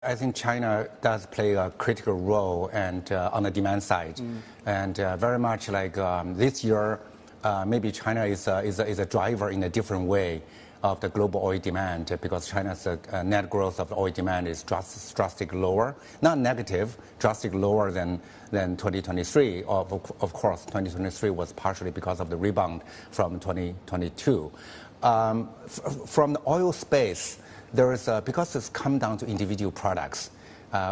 I think China does play a critical role and on the demand side, and very much like this year, maybe China is a driver in a different way of the global oil demand because China's net growth of oil demand is drastically lower, not negative, drastically lower than 2023. Of course, 2023 was partially because of the rebound from 2022. From the oil space, there is because it's come down to individual products.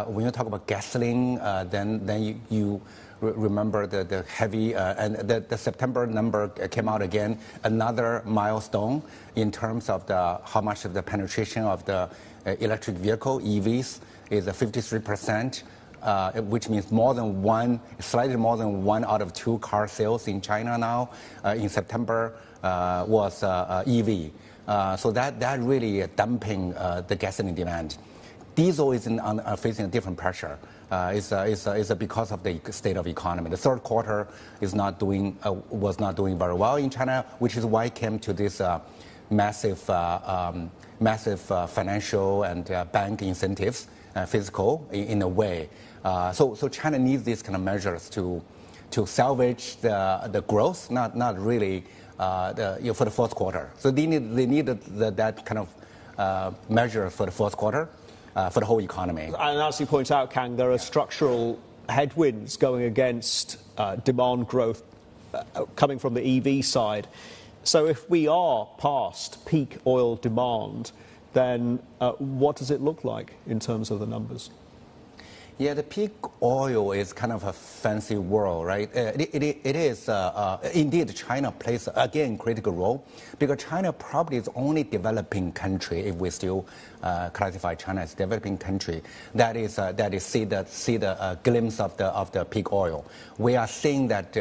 When you talk about gasoline, then you remember the heavy and the September number came out again, another milestone in terms of how much of the penetration of the electric vehicle EVs is 53%, which means slightly more than 1 out of 2 car sales in China now in September was EV. So that really dumping the gasoline demand. Diesel is facing a different pressure. It's because of the state of economy. The third quarter was not doing very well in China, which is why it came to this massive financial and bank incentives, fiscal in a way. So China needs these kind of measures to salvage the growth, not really. For the fourth quarter. So they need that kind of measure for the fourth quarter for the whole economy. And as you point out, Kang, there are structural headwinds going against demand growth coming from the EV side. So if we are past peak oil demand, then what does it look like in terms of the numbers? Yeah, the peak oil is kind of a fancy word, right? It is, indeed, China plays, again, critical role because China probably is the only developing country, if we still classify China as developing country, that is see the glimpse of the peak oil. We are seeing that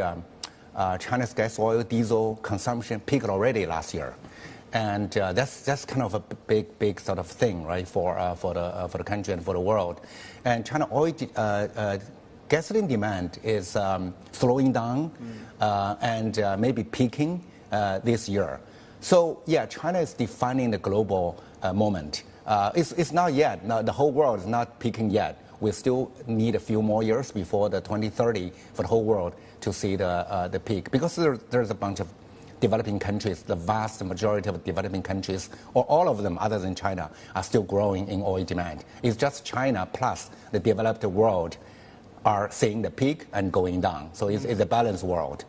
China's gas oil, diesel consumption peaked already last year. And that's kind of a big sort of thing, right, for the country and for the world. And China oil gasoline demand is slowing down and maybe peaking this year. So yeah, China is defining the global moment. It's not yet. No, the whole world is not peaking yet. We still need a few more years before the 2030 for the whole world to see the peak because there's a bunch of developing countries, the vast majority of developing countries, or all of them other than China, are still growing in oil demand. It's just China plus the developed world are seeing the peak and going down. So it's a balanced world.